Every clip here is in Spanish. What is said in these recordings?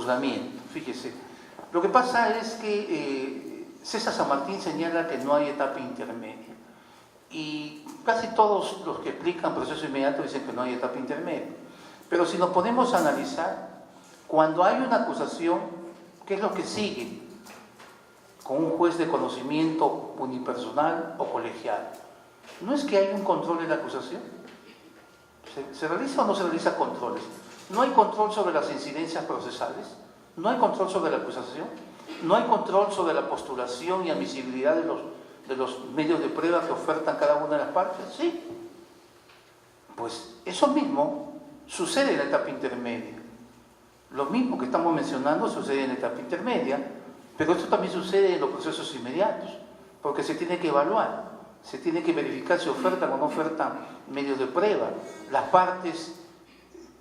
juzgamiento. Fíjese, lo que pasa es que César San Martín señala que no hay etapa intermedia. Y casi todos los que explican proceso inmediato dicen que no hay etapa intermedia. Pero si nos ponemos a analizar, cuando hay una acusación, ¿qué es lo que sigue con un juez de conocimiento unipersonal o colegiado? ¿No es que hay un control de la acusación? ¿Se realiza o no se realiza controles? ¿No hay control sobre las incidencias procesales? ¿No hay control sobre la acusación? ¿No hay control sobre la postulación y admisibilidad de los medios de prueba que ofertan cada una de las partes? Sí. Pues eso mismo sucede en la etapa intermedia. Lo mismo que estamos mencionando sucede en la etapa intermedia, pero esto también sucede en los procesos inmediatos, porque se tiene que evaluar, se tiene que verificar si ofertan o no ofertan medios de prueba. Las partes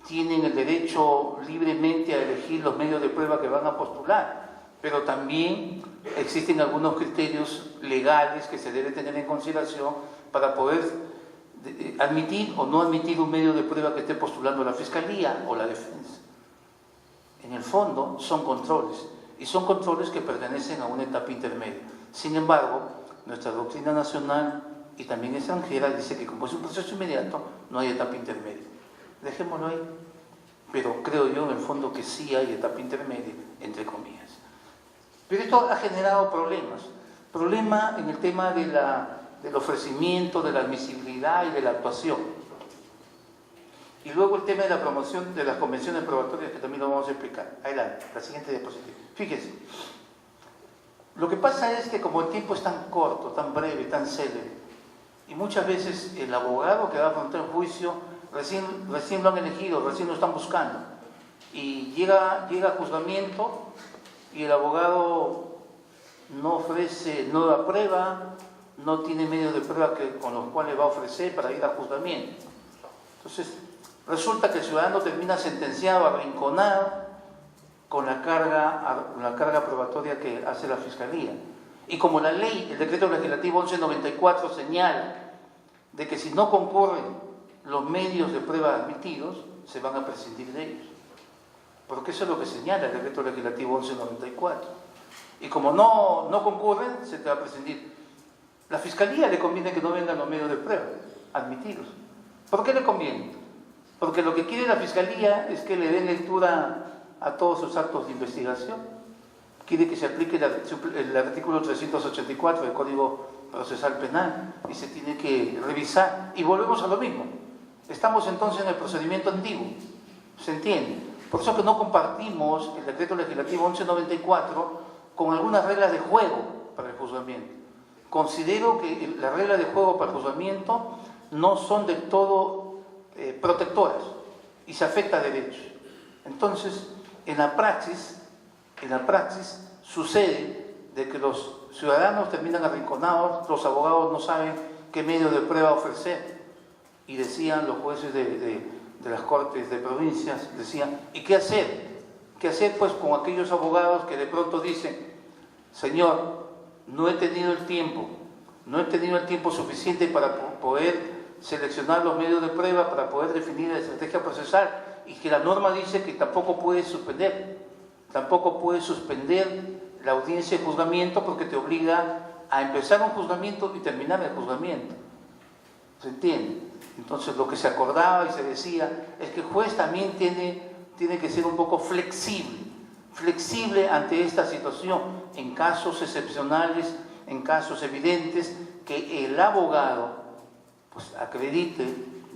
tienen el derecho libremente a elegir los medios de prueba que van a postular, pero también existen algunos criterios legales que se deben tener en consideración para poder admitir o no admitir un medio de prueba que esté postulando la Fiscalía o la Defensa. En el fondo son controles, y son controles que pertenecen a una etapa intermedia. Sin embargo, nuestra doctrina nacional y también extranjera dice que como es un proceso inmediato, no hay etapa intermedia. Dejémoslo ahí. Pero creo yo en el fondo que sí hay etapa intermedia, entre comillas. Pero esto ha generado problemas. Problema en el tema del ofrecimiento, de la admisibilidad y de la actuación. Y luego el tema de la promoción de las convenciones probatorias, que también lo vamos a explicar. Adelante, la siguiente diapositiva. Fíjense. Lo que pasa es que como el tiempo es tan corto, tan breve, tan célebre, y muchas veces el abogado que va a afrontar el juicio recién lo han elegido, recién lo están buscando, y llega a juzgamiento y el abogado no ofrece, no da prueba, no tiene medios de prueba con los cuales va a ofrecer para ir a juzgamiento. Entonces resulta que el ciudadano termina sentenciado, arrinconado, con la carga probatoria que hace la Fiscalía. Y como la ley, el decreto legislativo 1194 señala de que si no concurren los medios de prueba admitidos, se van a prescindir de ellos. Porque eso es lo que señala el decreto legislativo 1194. Y como no concurren, se te va a prescindir. La Fiscalía le conviene que no vengan los medios de prueba admitidos. ¿Por qué le conviene? Porque lo que quiere la Fiscalía es que le den lectura a todos sus actos de investigación. Quiere que se aplique el artículo 384 del Código Procesal Penal y se tiene que revisar. Y volvemos a lo mismo. Estamos entonces en el procedimiento antiguo. ¿Se entiende? Por eso que no compartimos el decreto legislativo 1194 con algunas reglas de juego para el juzgamiento. Considero que las reglas de juego para el juzgamiento no son del todo protectoras y se afecta a derechos. Entonces, en la praxis sucede de que los ciudadanos terminan arrinconados, los abogados no saben qué medio de prueba ofrecer. Y decían los jueces de las cortes de provincias, decían, ¿y qué hacer? ¿Qué hacer pues con aquellos abogados que de pronto dicen, señor, no he tenido el tiempo suficiente para poder seleccionar los medios de prueba, para poder definir la estrategia procesal, y que la norma dice que tampoco puedes suspender la audiencia de juzgamiento porque te obliga a empezar un juzgamiento y terminar el juzgamiento? ¿Se entiende? Entonces lo que se acordaba y se decía es que el juez también tiene que ser un poco flexible ante esta situación, en casos excepcionales, en casos evidentes, que el abogado pues acredite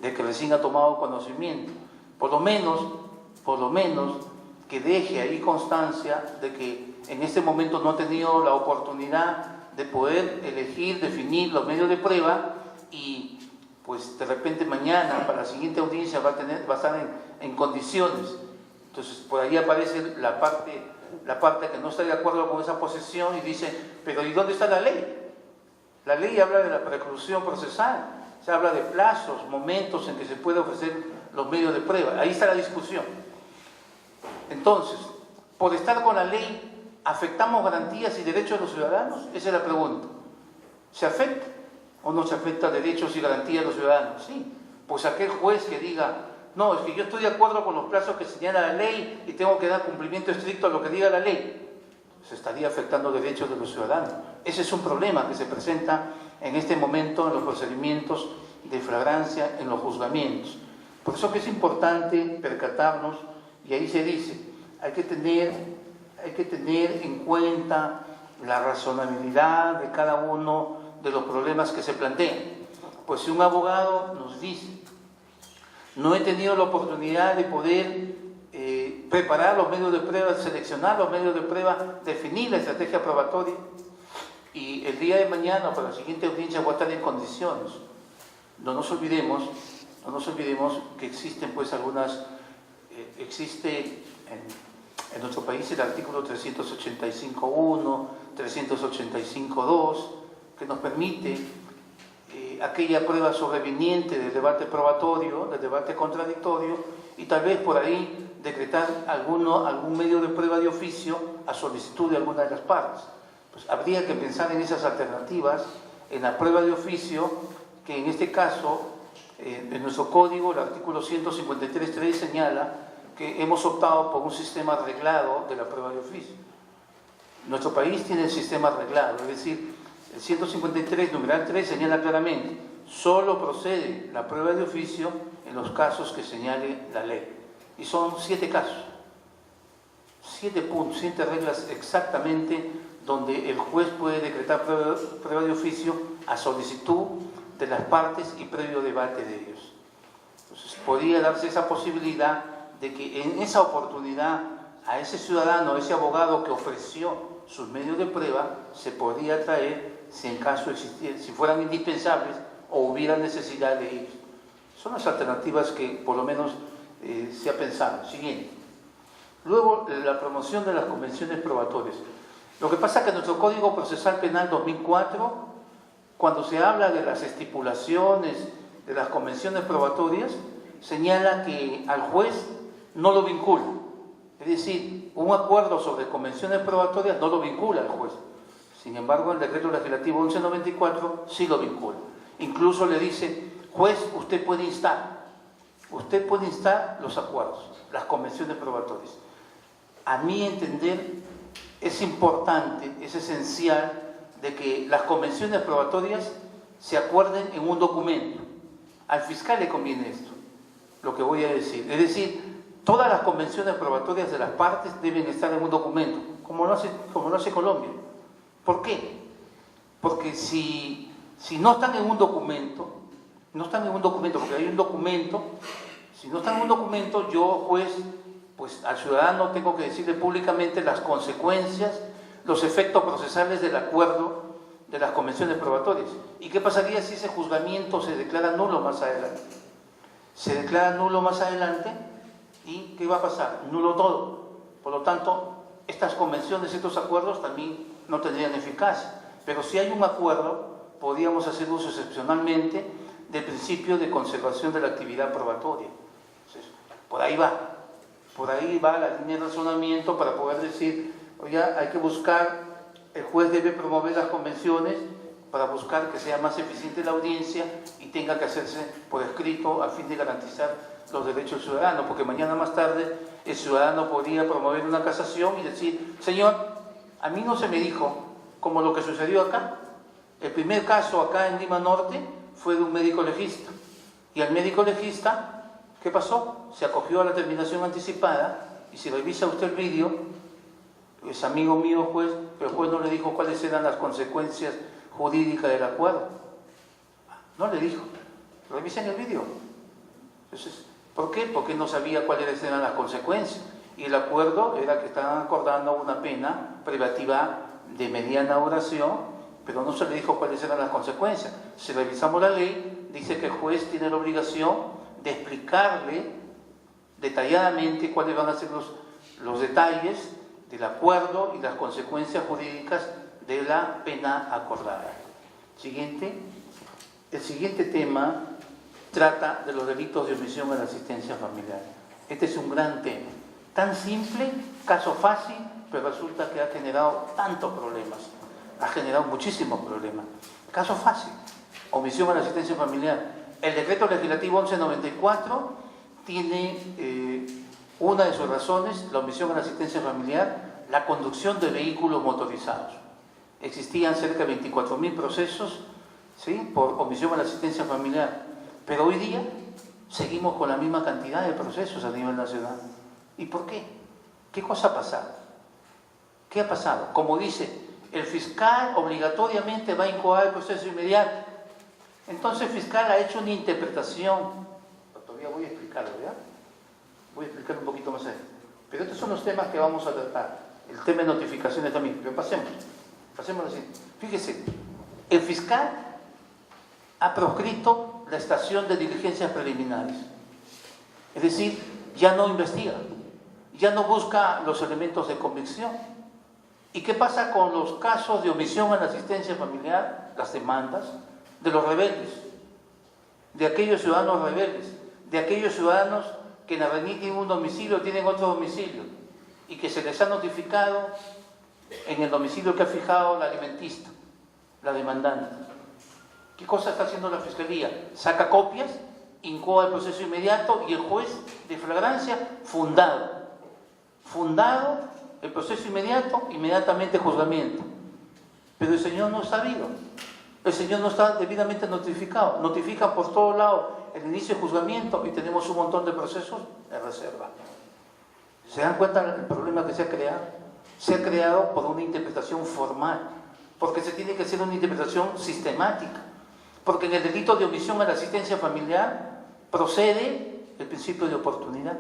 de que recién ha tomado conocimiento, por lo menos que deje ahí constancia de que en este momento no ha tenido la oportunidad de poder elegir, definir los medios de prueba, y pues de repente mañana para la siguiente audiencia va a estar en condiciones. Entonces por ahí aparece la parte que no está de acuerdo con esa posición y dice, pero ¿y dónde está la ley? La ley habla de la preclusión procesal, se habla de plazos, momentos en que se puede ofrecer los medios de prueba. Ahí está la discusión. Entonces, por estar con la ley, ¿afectamos garantías y derechos de los ciudadanos? Esa es la pregunta. ¿Se afecta o no se afecta derechos y garantías de los ciudadanos? Sí. Pues aquel juez que diga No, es que yo estoy de acuerdo con los plazos que señala la ley y tengo que dar cumplimiento estricto a lo que diga la ley. Se estaría afectando derechos de los ciudadanos. Ese es un problema que se presenta en este momento en los procedimientos de flagrancia, en los juzgamientos. Por eso que es importante percatarnos, y ahí se dice, hay que tener en cuenta la razonabilidad de cada uno de los problemas que se plantean. Pues si un abogado nos dice, no he tenido la oportunidad de poder preparar los medios de prueba, seleccionar los medios de prueba, definir la estrategia probatoria, y el día de mañana para la siguiente audiencia voy a estar en condiciones. No nos olvidemos que existen pues existe en nuestro país el artículo 385.1, 385.2, que nos permite aquella prueba sobreviniente del debate probatorio, del debate contradictorio, y tal vez por ahí decretar algún medio de prueba de oficio a solicitud de alguna de las partes. Pues habría que pensar en esas alternativas, en la prueba de oficio, que en este caso, en nuestro código, el artículo 153.3 señala que hemos optado por un sistema reglado de la prueba de oficio. Nuestro país tiene el sistema reglado, es decir, el 153, numeral 3, señala claramente, solo procede la prueba de oficio en los casos que señale la ley. Y son 7 casos, 7 puntos, 7 reglas exactamente, donde el juez puede decretar prueba de oficio a solicitud de las partes y previo debate de ellos. Entonces, podría darse esa posibilidad de que en esa oportunidad a ese ciudadano, a ese abogado que ofreció sus medios de prueba, se podría traer si en caso existiera, si fueran indispensables o hubiera necesidad de ellos. Son las alternativas que por lo menos se ha pensado. Siguiente. Luego, la promoción de las convenciones probatorias. Lo que pasa es que en nuestro Código Procesal Penal 2004, cuando se habla de las estipulaciones de las convenciones probatorias, señala que al juez no lo vincula. Es decir, un acuerdo sobre convenciones probatorias no lo vincula al juez. Sin embargo, el decreto legislativo 1194 sí lo vincula. Incluso le dice, juez, usted puede instar los acuerdos, las convenciones probatorias. A mi entender, es importante, es esencial de que las convenciones probatorias se acuerden en un documento. Al fiscal le conviene esto, lo que voy a decir. Es decir, todas las convenciones probatorias de las partes deben estar en un documento, como lo hace Colombia. ¿Por qué? Porque si no están en un documento, porque hay un documento, si no están en un documento, yo, juez, pues al ciudadano tengo que decirle públicamente las consecuencias, los efectos procesales del acuerdo de las convenciones probatorias. ¿Y qué pasaría si ese juzgamiento se declara nulo más adelante? Se declara nulo más adelante y ¿qué va a pasar? Nulo todo. Por lo tanto, estas convenciones, estos acuerdos también no tendrían eficacia. Pero si hay un acuerdo, podríamos hacer uso excepcionalmente del principio de conservación de la actividad probatoria. Entonces, por ahí va la línea de razonamiento para poder decir, oye, hay que buscar, el juez debe promover las convenciones para buscar que sea más eficiente la audiencia y tenga que hacerse por escrito a fin de garantizar los derechos del ciudadano, porque mañana más tarde el ciudadano podría promover una casación y decir, señor, a mí no se me dijo, como lo que sucedió acá. El primer caso acá en Lima Norte fue de un médico legista, y al médico legista, ¿qué pasó? Se acogió a la terminación anticipada, y si revisa usted el vídeo, es amigo mío juez, pero el juez no le dijo cuáles eran las consecuencias jurídicas del acuerdo. No le dijo. Revisen el vídeo. Entonces, ¿por qué? Porque no sabía cuáles eran las consecuencias. Y el acuerdo era que estaban acordando una pena privativa de mediana duración, pero no se le dijo cuáles eran las consecuencias. Si revisamos la ley, dice que el juez tiene la obligación de explicarle detalladamente cuáles van a ser los detalles del acuerdo y las consecuencias jurídicas de la pena acordada. Siguiente. El siguiente tema trata de los delitos de omisión en la asistencia familiar. Este es un gran tema. Tan simple, caso fácil, pero resulta que ha generado tantos problemas. Ha generado muchísimos problemas. Caso fácil, omisión a la asistencia familiar. El decreto legislativo 1194 tiene una de sus razones, la omisión a la asistencia familiar, la conducción de vehículos motorizados. Existían cerca de 24.000 procesos, ¿sí?, por omisión a la asistencia familiar, pero hoy día seguimos con la misma cantidad de procesos a nivel nacional. ¿Y por qué? ¿Qué cosa ha pasado? ¿Qué ha pasado? Como dice, el fiscal obligatoriamente va a incoar el proceso inmediato. Entonces el fiscal ha hecho una interpretación. Todavía voy a explicarlo, ¿ya? Voy a explicar un poquito más allá. Pero estos son los temas que vamos a tratar. El tema de notificaciones también. Pero pasemos así. Fíjese, el fiscal ha proscrito la estación de diligencias preliminares. Es decir, ya no investiga, ya no busca los elementos de convicción. ¿Y qué pasa con los casos de omisión a la asistencia familiar? Las demandas de los rebeldes, de aquellos ciudadanos rebeldes, de aquellos ciudadanos que en la avenida tienen un domicilio, tienen otro domicilio, y que se les ha notificado en el domicilio que ha fijado la alimentista, la demandante. ¿Qué cosa está haciendo la Fiscalía? Saca copias, incoa el proceso inmediato y el juez de flagrancia fundado el proceso inmediato, inmediatamente juzgamiento. Pero el señor no está vivo, el señor no está debidamente notificado. Notifican por todos lados el inicio de juzgamiento y tenemos un montón de procesos de reserva. ¿Se dan cuenta del problema que se ha creado? Se ha creado por una interpretación formal, porque se tiene que hacer una interpretación sistemática, porque en el delito de omisión a la asistencia familiar procede el principio de oportunidad.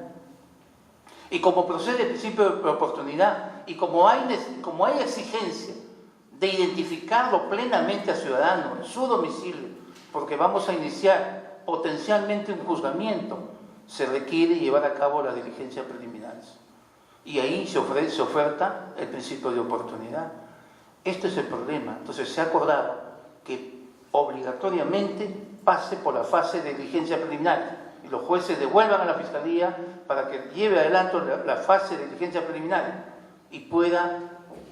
Y como procede el principio de oportunidad y como hay exigencia de identificarlo plenamente al ciudadano en su domicilio, porque vamos a iniciar potencialmente un juzgamiento, se requiere llevar a cabo las diligencias preliminares. Y ahí se oferta el principio de oportunidad. Este es el problema. Entonces se ha acordado que obligatoriamente pase por la fase de diligencia preliminar y los jueces devuelvan a la Fiscalía para que lleve adelante la fase de diligencia preliminar y pueda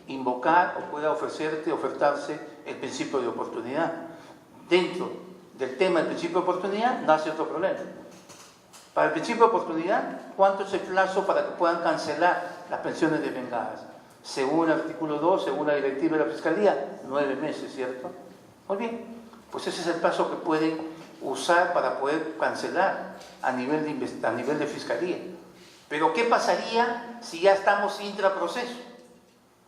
invocar o pueda ofertarse el principio de oportunidad. Dentro del tema del principio de oportunidad nace otro problema. Para el principio de oportunidad, ¿cuánto es el plazo para que puedan cancelar las pensiones devengadas? Según el artículo 2, según la directiva de la Fiscalía, 9 meses, ¿cierto? Muy bien, pues ese es el plazo que pueden usar para poder cancelar a nivel de Fiscalía. Pero ¿qué pasaría si ya estamos intraproceso?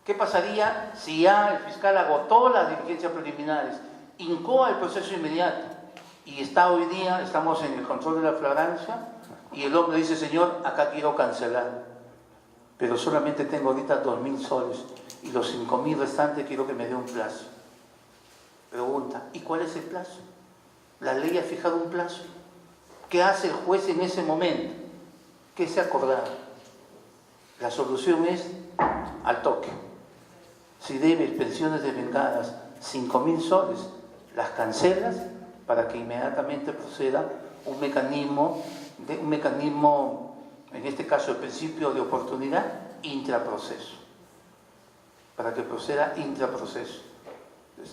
¿Qué pasaría si ya el fiscal agotó las diligencias preliminares, incoa el proceso inmediato y hoy día estamos en el control de la flagrancia y el hombre dice, señor, acá quiero cancelar, pero solamente tengo ahorita 2.000 soles y los 5.000 restantes quiero que me dé un plazo? Pregunta, ¿y cuál es el plazo? La ley ha fijado un plazo. ¿Qué hace el juez en ese momento? ¿Qué se ha acordado? La solución es al toque. Si debes pensiones devengadas 5.000 soles, las cancelas para que inmediatamente proceda un mecanismo, en este caso el principio de oportunidad, intraproceso. Para que proceda intraproceso.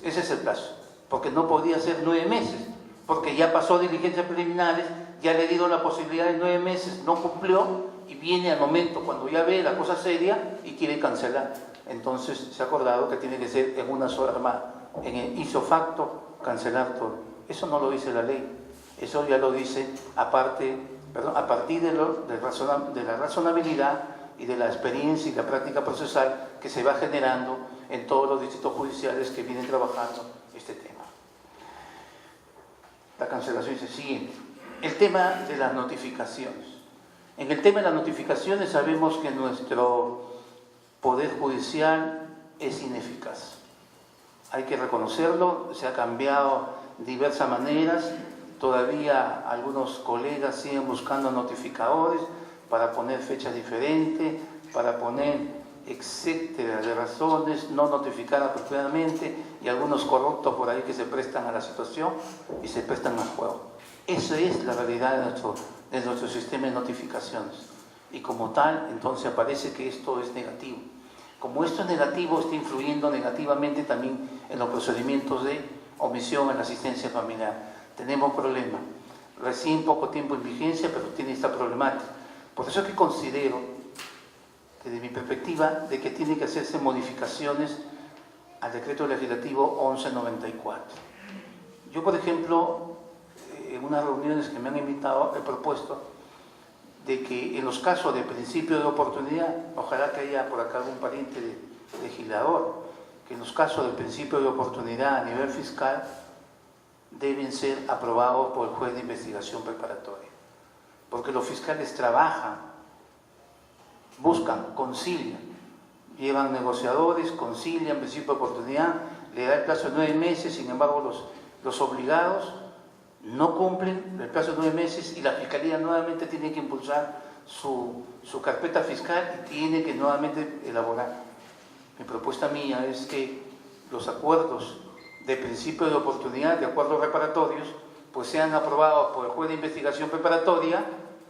Ese es el plazo. Porque no podía ser 9 meses. Porque ya pasó diligencias preliminares, ya le dio la posibilidad de 9 meses, no cumplió y viene al momento cuando ya ve la cosa seria y quiere cancelar. Entonces se ha acordado que tiene que ser en una sola armada, en el ipso facto, cancelar todo. Eso no lo dice la ley, eso ya lo dice a partir de la razonabilidad y de la experiencia y la práctica procesal que se va generando en todos los distritos judiciales que vienen trabajando este tema. La cancelación dice siguiente. El tema de las notificaciones. En el tema de las notificaciones sabemos que nuestro Poder Judicial es ineficaz. Hay que reconocerlo, se ha cambiado de diversas maneras. Todavía algunos colegas siguen buscando notificadores para poner fechas diferentes, para poner etcétera de razones, no notificar apropiadamente y algunos corruptos por ahí que se prestan a la situación y se prestan al juego. Esa es la realidad de nuestro sistema de notificaciones y como tal entonces aparece que esto es negativo. Como esto es negativo, está influyendo negativamente también en los procedimientos de omisión en la asistencia familiar. Tenemos problemas. recién poco tiempo en vigencia, pero tiene esta problemática. Por eso es que considero, desde mi perspectiva, de que tiene que hacerse modificaciones al decreto legislativo 1194. Yo, por ejemplo, en unas reuniones que me han invitado, he propuesto de que en los casos de principio de oportunidad, ojalá que haya por acá algún pariente legislador, que en los casos de principio de oportunidad a nivel fiscal deben ser aprobados por el juez de investigación preparatoria. Porque los fiscales trabajan, buscan, concilian, llevan negociadores, concilian principio de oportunidad, le da el plazo de 9 meses, sin embargo los obligados no cumplen el plazo de 9 meses y la Fiscalía nuevamente tiene que impulsar su carpeta fiscal y tiene que nuevamente elaborar. Mi propuesta mía es que los acuerdos de principio de oportunidad, de acuerdos reparatorios, pues sean aprobados por el juez de investigación preparatoria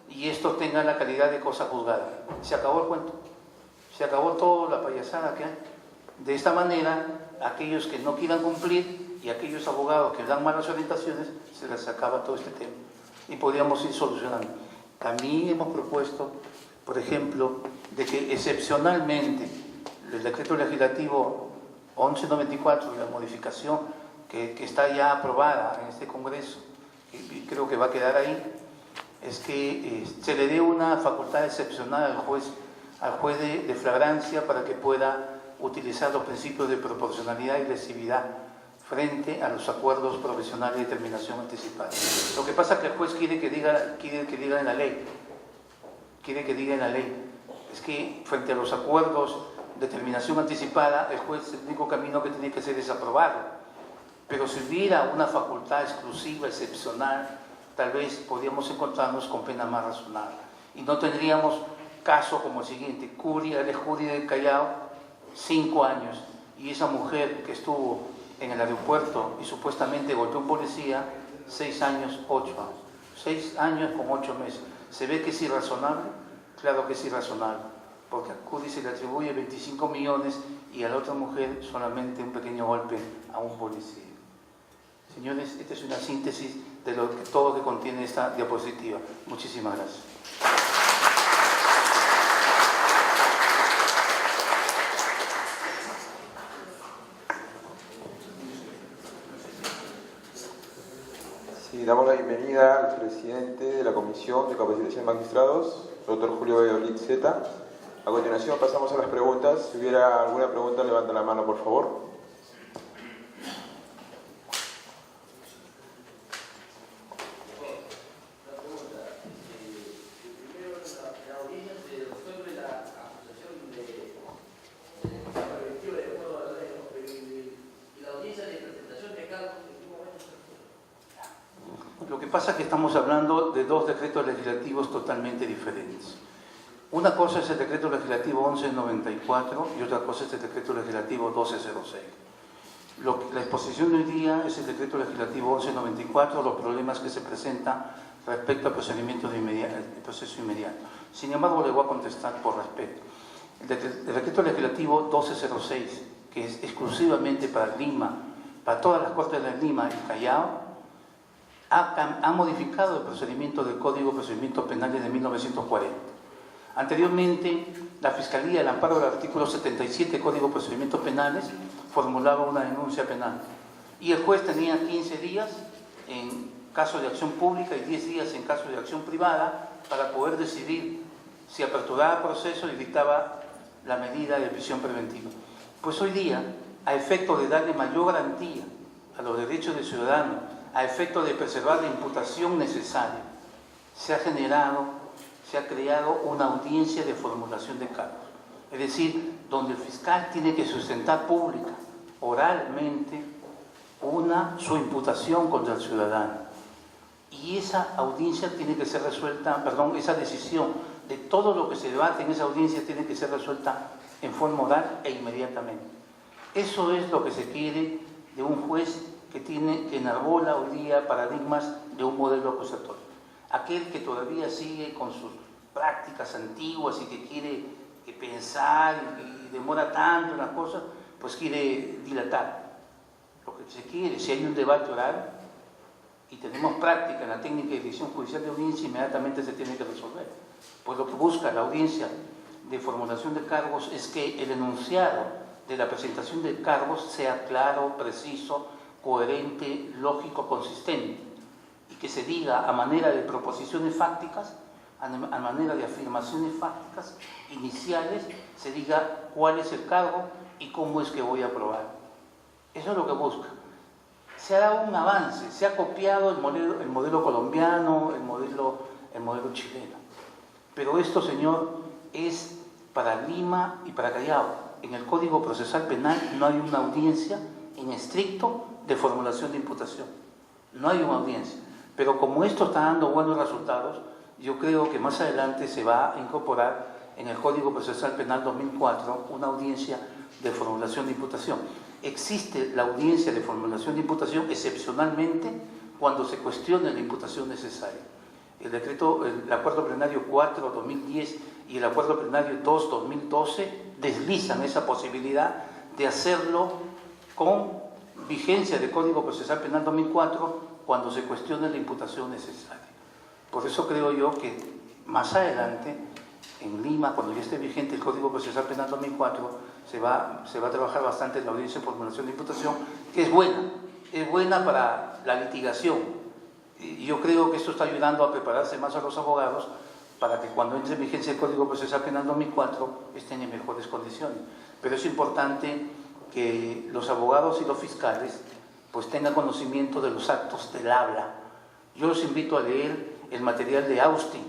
y estos tengan la calidad de cosa juzgada. Se acabó el cuento, se acabó toda la payasada que hay. De esta manera, aquellos que no quieran cumplir y aquellos abogados que dan malas orientaciones, se les acaba todo este tema y podríamos ir solucionando. También hemos propuesto, por ejemplo, de que excepcionalmente el decreto legislativo 1194, la modificación que está ya aprobada en este Congreso, y creo que va a quedar ahí, es que se le dé una facultad excepcional al juez de flagrancia para que pueda utilizar los principios de proporcionalidad y lesividad frente a los acuerdos profesionales de terminación anticipada. Lo que pasa es que el juez quiere que diga en la ley, es que frente a los acuerdos de terminación anticipada, el juez el único camino que tiene que hacer es aprobarlo. Pero si hubiera una facultad exclusiva, excepcional, tal vez podríamos encontrarnos con pena más razonable. Y no tendríamos casos como el siguiente: el jury del Callao, 5 años, y esa mujer que estuvo en el aeropuerto y supuestamente golpeó a un policía, 6 años, 8 años. 6 años con 8 meses. ¿Se ve que es irrazonable? Claro que es irrazonable, porque a Cudi se le atribuye 25 millones y a la otra mujer solamente un pequeño golpe a un policía. Señores, esta es una síntesis de todo lo que contiene esta diapositiva. Muchísimas gracias. Sí, damos la bienvenida al presidente de la Comisión de Capacitación de Magistrados, doctor Julio Valladolid Zeta. A continuación pasamos a las preguntas. Si hubiera alguna pregunta, levanta la mano, por favor. Lo que pasa es que estamos hablando de dos decretos legislativos totalmente diferentes. Una cosa es el decreto legislativo 1194 y otra cosa es el decreto legislativo 1206. La exposición de hoy día es el decreto legislativo 1194, los problemas que se presentan respecto al procedimiento el proceso inmediato. Sin embargo, le voy a contestar por respeto. El decreto legislativo 1206, que es exclusivamente para Lima, para todas las cortes de Lima y Callao, ha modificado el procedimiento del Código de Procedimientos Penales de 1940. Anteriormente, la Fiscalía, al amparo del artículo 77 del Código de Procedimientos Penales, formulaba una denuncia penal y el juez tenía 15 días en caso de acción pública y 10 días en caso de acción privada para poder decidir si aperturaba proceso y dictaba la medida de prisión preventiva. Pues hoy día, a efecto de darle mayor garantía a los derechos del ciudadano, a efecto de preservar la imputación necesaria, se ha creado una audiencia de formulación de cargos. Es decir, donde el fiscal tiene que sustentar pública, oralmente, su imputación contra el ciudadano. Y esa audiencia tiene que ser resuelta, esa decisión de todo lo que se debate en esa audiencia tiene que ser resuelta en forma oral e inmediatamente. Eso es lo que se quiere de un juez que enarbola hoy día paradigmas de un modelo acusatorio. Aquel que todavía sigue con sus prácticas antiguas y que quiere pensar y demora tanto en las cosas, pues quiere dilatar. Lo que se quiere, si hay un debate oral, y tenemos práctica en la técnica de decisión judicial de audiencia, inmediatamente se tiene que resolver. Pues lo que busca la audiencia de formulación de cargos es que el enunciado de la presentación de cargos sea claro, preciso, coherente, lógico, consistente, y que se diga a manera de proposiciones fácticas, a manera de afirmaciones fácticas iniciales, se diga cuál es el cargo y cómo es que voy a aprobar. Eso es lo que busca. Se ha dado un avance, se ha copiado el modelo colombiano, el modelo chileno. Pero esto, señor, es para Lima y para Callao. En el Código Procesal Penal no hay una audiencia en estricto de formulación de imputación. No hay una audiencia. Pero como esto está dando buenos resultados, yo creo que más adelante se va a incorporar en el Código Procesal Penal 2004 una audiencia de formulación de imputación. Existe la audiencia de formulación de imputación excepcionalmente cuando se cuestione la imputación necesaria. El Acuerdo Plenario 4/2010 y el Acuerdo Plenario 2/2012 deslizan esa posibilidad de hacerlo con vigencia del Código Procesal Penal 2004 cuando se cuestione la imputación necesaria. Por eso creo yo que más adelante, en Lima, cuando ya esté vigente el Código Procesal Penal 2004, se va a trabajar bastante en la audiencia de formulación de imputación, que es buena para la litigación. Y yo creo que esto está ayudando a prepararse más a los abogados para que cuando entre en vigencia el Código Procesal Penal 2004 estén en mejores condiciones. Pero es importante que los abogados y los fiscales pues tengan conocimiento de los actos del habla. Yo los invito a leer el material de Austin.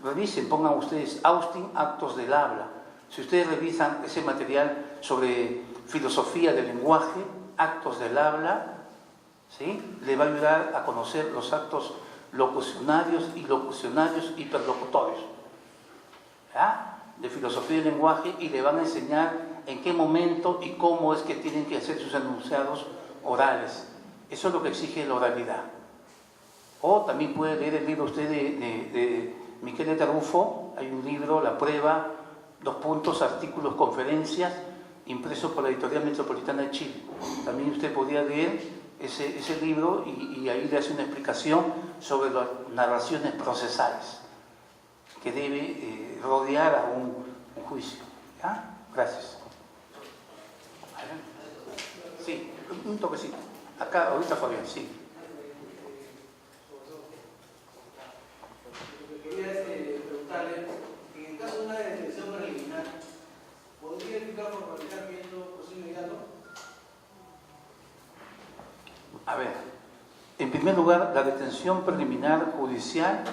Revisen, pongan ustedes Austin, actos del habla. Si ustedes revisan ese material sobre filosofía del lenguaje, actos del habla, ¿sí?, le va a ayudar a conocer los actos locucionarios y perlocutorios, ¿ya?, de filosofía del lenguaje, y le van a enseñar en qué momento y cómo es que tienen que hacer sus enunciados orales. Eso es lo que exige la oralidad. O también puede leer el libro usted de Michele Tarrufo. Hay un libro, La Prueba, 2 puntos, artículos, conferencias, impreso por la Editorial Metropolitana de Chile. También usted podría leer ese libro y ahí le hace una explicación sobre las narraciones procesales que debe rodear a un juicio. ¿Ya? Gracias. Sí, un toquecito. Acá, ahorita Fabián, sí. Quería preguntarle, en el caso de una detención preliminar, ¿podría implicar formalizar viendo proceso inmediato? A ver, en primer lugar, la detención preliminar judicial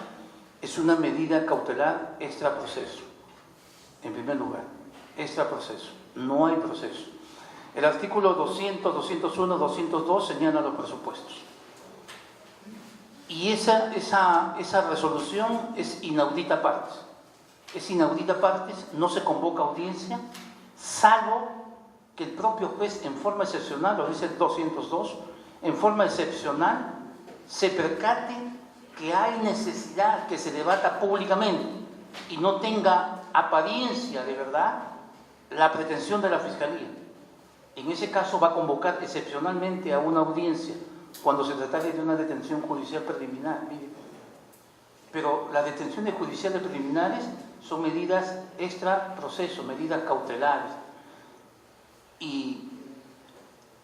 es una medida cautelar extraproceso. En primer lugar, extraproceso, no hay proceso. El artículo 200, 201, 202 señala los presupuestos. Y esa resolución es inaudita partes. Es inaudita partes, no se convoca audiencia, salvo que el propio juez, en forma excepcional, lo dice el 202, en forma excepcional, se percate que hay necesidad que se debata públicamente y no tenga apariencia de verdad la pretensión de la Fiscalía. En ese caso va a convocar excepcionalmente a una audiencia cuando se tratare de una detención judicial preliminar. Mire. Pero las detenciones judiciales preliminares son medidas extra proceso, medidas cautelares. Y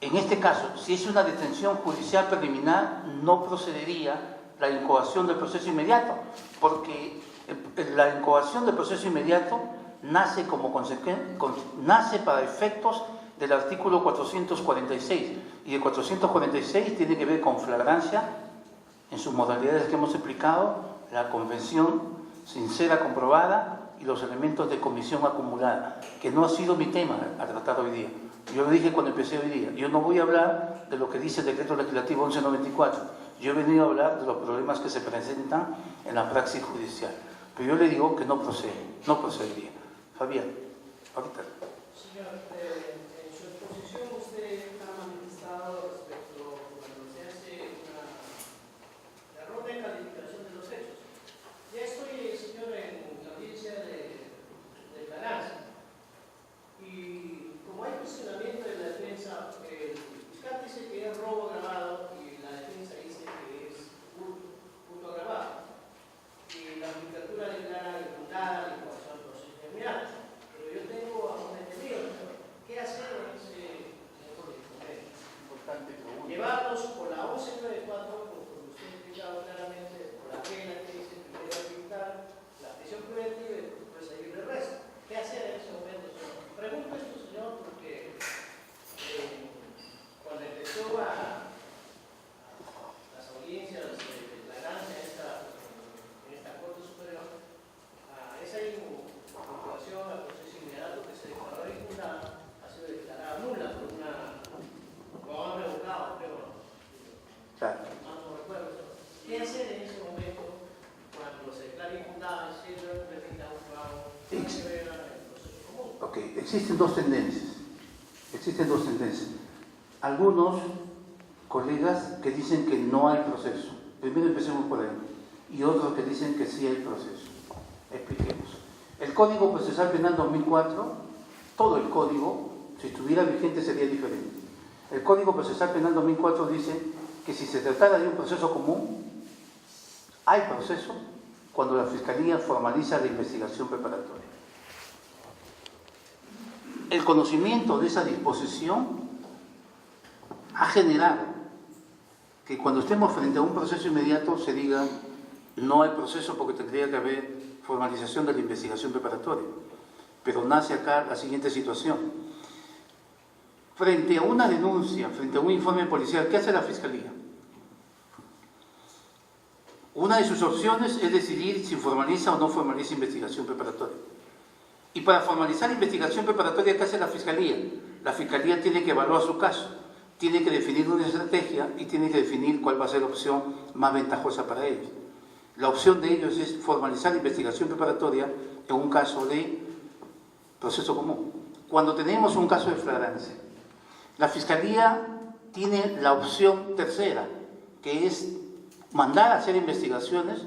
en este caso, si es una detención judicial preliminar, no procedería la incoación del proceso inmediato, porque la incoación del proceso inmediato nace nace para efectos del artículo 446, y el 446 tiene que ver con flagrancia en sus modalidades que hemos explicado, la convención sincera comprobada y los elementos de comisión acumulada, que no ha sido mi tema a tratar hoy día. Yo lo dije cuando empecé hoy día, yo no voy a hablar de lo que dice el decreto legislativo 1194, yo he venido a hablar de los problemas que se presentan en la praxis judicial, pero yo le digo que no procedería. Fabián, ahorita. Señor, en su exposición usted ha manifestado respecto cuando se hace la error de calificación de los hechos. Ya estoy, señor, en la audiencia de declarancia. Y como hay cuestionamiento de la defensa, el fiscal dice que es robo grabado y la defensa dice que existen dos tendencias. Algunos colegas que dicen que no hay proceso. Primero empecemos por ahí. Y otros que dicen que sí hay proceso. Expliquemos. El Código Procesal Penal 2004, todo el código, si estuviera vigente sería diferente. El Código Procesal Penal 2004 dice que si se tratara de un proceso común, hay proceso cuando la Fiscalía formaliza la investigación preparatoria. El conocimiento de esa disposición ha generado que cuando estemos frente a un proceso inmediato se diga no hay proceso porque tendría que haber formalización de la investigación preparatoria. Pero nace acá la siguiente situación. Frente a una denuncia, frente a un informe policial, ¿qué hace la Fiscalía? Una de sus opciones es decidir si formaliza o no formaliza investigación preparatoria. Y para formalizar investigación preparatoria, ¿qué hace la Fiscalía? La Fiscalía tiene que evaluar su caso, tiene que definir una estrategia y tiene que definir cuál va a ser la opción más ventajosa para ellos. La opción de ellos es formalizar investigación preparatoria en un caso de proceso común. Cuando tenemos un caso de flagrancia, la Fiscalía tiene la opción tercera, que es mandar a hacer investigaciones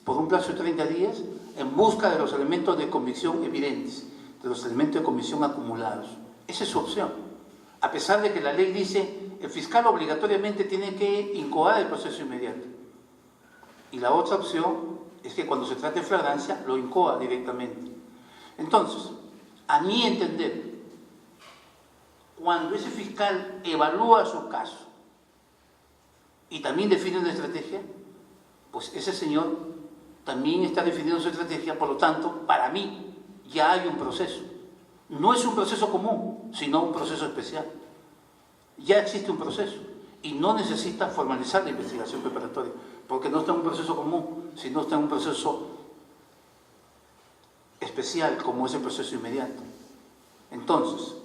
por un plazo de 30 días en busca de los elementos de convicción evidentes, de los elementos de convicción acumulados. Esa es su opción. A pesar de que la ley dice el fiscal obligatoriamente tiene que incoar el proceso inmediato. Y la otra opción es que cuando se trate de flagrancia lo incoa directamente. Entonces, a mi entender, cuando ese fiscal evalúa su caso y también define una estrategia, pues ese señor también está definiendo su estrategia, por lo tanto, para mí ya hay un proceso. No es un proceso común, sino un proceso especial. Ya existe un proceso y no necesita formalizar la investigación preparatoria, porque no está en un proceso común, sino está en un proceso especial, como es el proceso inmediato. Entonces,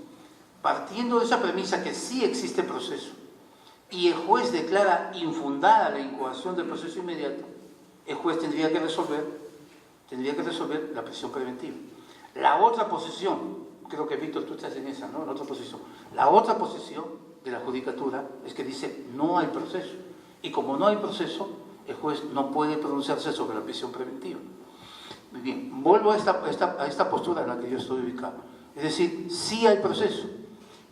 partiendo de esa premisa que sí existe proceso y el juez declara infundada la incoación del proceso inmediato, el juez tendría que resolver la prisión preventiva. La otra posición, creo que Víctor, tú estás en esa, ¿no? La otra posición. La otra posición de la judicatura es que dice no hay proceso. Y como no hay proceso, el juez no puede pronunciarse sobre la prisión preventiva. Muy bien, vuelvo a esta postura en la que yo estoy ubicado. Es decir, sí hay proceso.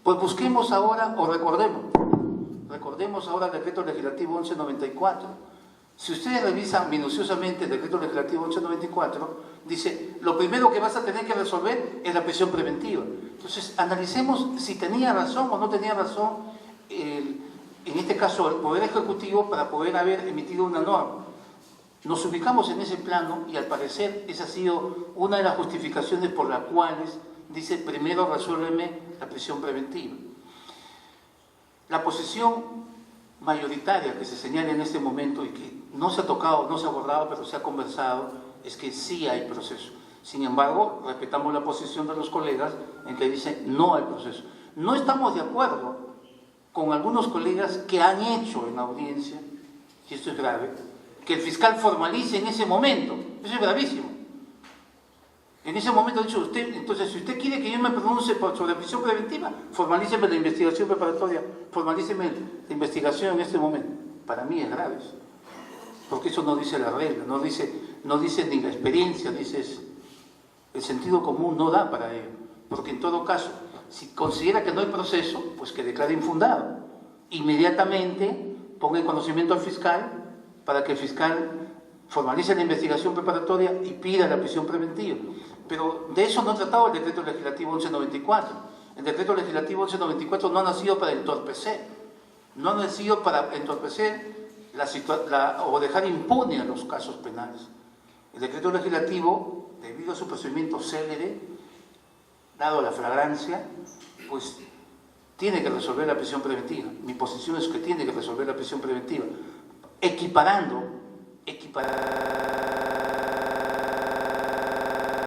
Pues busquemos ahora, o recordemos ahora el decreto legislativo 1194. Si ustedes revisan minuciosamente el decreto legislativo 1194, dice, lo primero que vas a tener que resolver es la prisión preventiva. Entonces, analicemos si tenía razón o no tenía razón, en este caso, el Poder Ejecutivo para poder haber emitido una norma. Nos ubicamos en ese plano y al parecer esa ha sido una de las justificaciones por las cuales dice, primero resuélveme la prisión preventiva. La posición mayoritaria que se señala en este momento y que no se ha tocado, no se ha abordado, pero se ha conversado, es que sí hay proceso. Sin embargo, respetamos la posición de los colegas en que dicen no hay proceso. No estamos de acuerdo con algunos colegas que han hecho en la audiencia, y esto es grave, que el fiscal formalice en ese momento. Eso es gravísimo. En ese momento ha dicho usted, entonces si usted quiere que yo me pronuncie sobre prisión preventiva, formalíceme la investigación preparatoria, formalíceme la investigación en este momento. Para mí es grave eso, porque eso no dice la regla, no dice ni la experiencia, dice el sentido común no da para ello, porque en todo caso, si considera que no hay proceso, pues que declare infundado. Inmediatamente ponga en conocimiento al fiscal para que el fiscal formalice la investigación preparatoria y pida la prisión preventiva. Pero de eso no ha tratado el decreto legislativo 1194. El decreto legislativo 1194 no ha nacido para entorpecer, no ha nacido para entorpecer o dejar impune a los casos penales. El decreto legislativo, debido a su procedimiento célere, dado la flagrancia, pues tiene que resolver la prisión preventiva. Mi posición es que tiene que resolver la prisión preventiva, equiparando